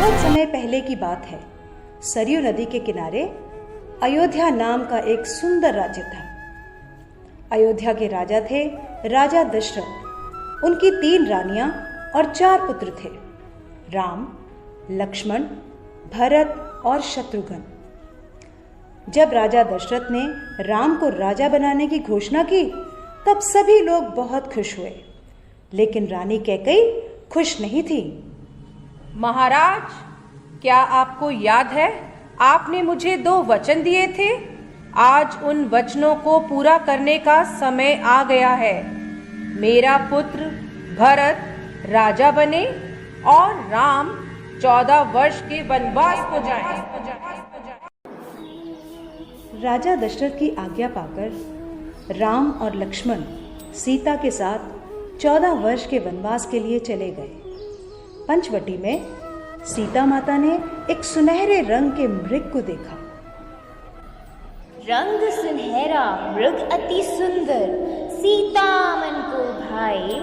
बहुत समय पहले की बात है। सरयू नदी के किनारे अयोध्या नाम का एक सुंदर राज्य था। अयोध्या के राजा थे राजा दशरथ। उनकी 3 रानियां और 4 पुत्र थे, राम, लक्ष्मण, भरत और शत्रुघ्न। जब राजा दशरथ ने राम को राजा बनाने की घोषणा की तब सभी लोग बहुत खुश हुए, लेकिन रानी कैकेयी खुश नहीं थी। महाराज, क्या आपको याद है आपने मुझे 2 वचन दिए थे? आज उन वचनों को पूरा करने का समय आ गया है। मेरा पुत्र भरत राजा बने और राम 14 वर्ष के वनवास को जाए। राजा दशरथ की आज्ञा पाकर राम और लक्ष्मण सीता के साथ 14 वर्ष के वनवास के लिए चले गए। पंचवटी में सीता माता ने एक सुनहरे रंग के मृग को देखा। रंग सुनहरा मृग अति सुंदर, सीता मन को भाए,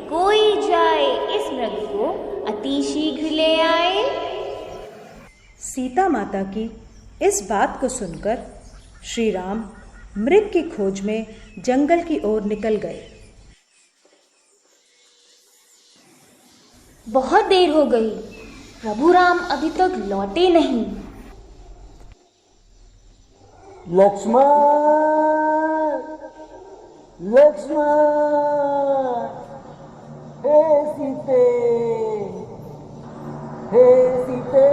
कोई जाए इस मृग को अति शीघ्र ले आए। सीता माता की इस बात को सुनकर श्री राम मृग की खोज में जंगल की ओर निकल गए। बहुत देर हो गई, प्रभु राम अभी तक लौटे नहीं। लक्ष्मण, लक्ष्मण, हे सीते, हे सीते।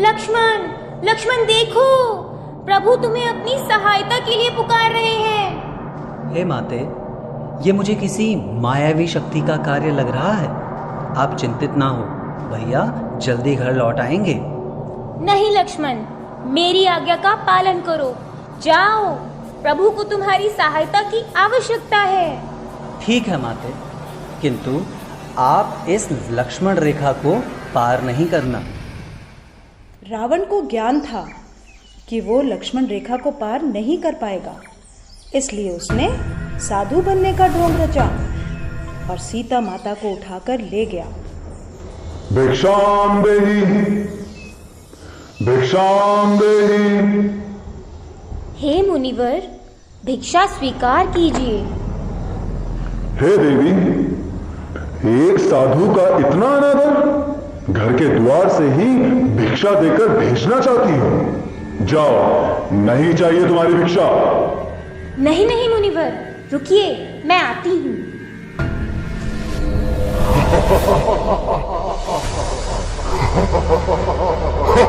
लक्ष्मण, लक्ष्मण देखो, प्रभु तुम्हें अपनी सहायता के लिए पुकार रहे हैं। हे माते, ये मुझे किसी मायावी शक्ति का कार्य लग रहा है। आप चिंतित ना हो, भैया जल्दी घर लौट आएंगे। नहीं लक्ष्मण, मेरी आज्ञा का पालन करो। जाओ, प्रभु को तुम्हारी सहायता की आवश्यकता है। ठीक है माते, किंतु आप इस लक्ष्मण रेखा को पार नहीं करना। रावण को ज्ञान था कि वो लक्ष्मण रेखा को पार नहीं कर पाएगा, इसलिए उसने साधु बनने का ढोंग रचा और सीता माता को उठाकर ले गया। भिक्षाम देहि, भिक्षाम देहि। हे मुनिवर, भिक्षा स्वीकार कीजिए। हे देवी, एक साधु का इतना अनादर, घर के द्वार से ही भिक्षा देकर भेजना चाहती हो। जाओ, नहीं चाहिए तुम्हारी भिक्षा। नहीं नहीं मुनिवर, रुकिए, मैं आती हूँ।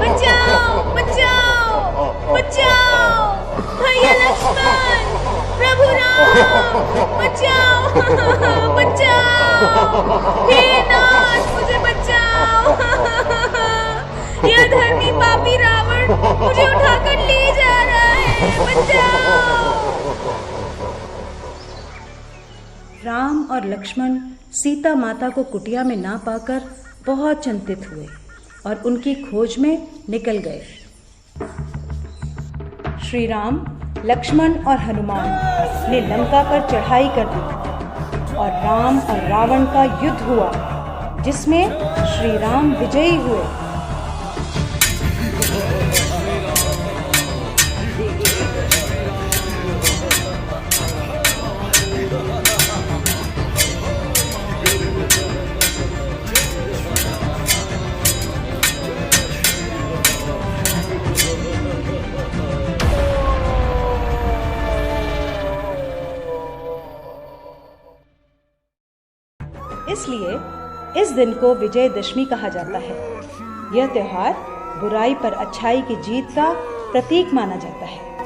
बचाओ, बचाओ, बचाओ, भैया लक्ष्मण, प्रभु राम, बचाओ, बचाओ, हे नाथ, मुझे बचाओ। यह धर्मी पापी रावण मुझे उठाकर ले जा रहा है, बचाओ। राम और लक्ष्मण सीता माता को कुटिया में ना पाकर बहुत चिंतित हुए और उनकी खोज में निकल गए। श्री राम, लक्ष्मण और हनुमान ने लंका पर चढ़ाई कर दी और राम और रावण का युद्ध हुआ, जिसमें श्री राम विजयी हुए। इसलिए इस दिन को विजयदशमी कहा जाता है। यह त्योहार बुराई पर अच्छाई की जीत का प्रतीक माना जाता है।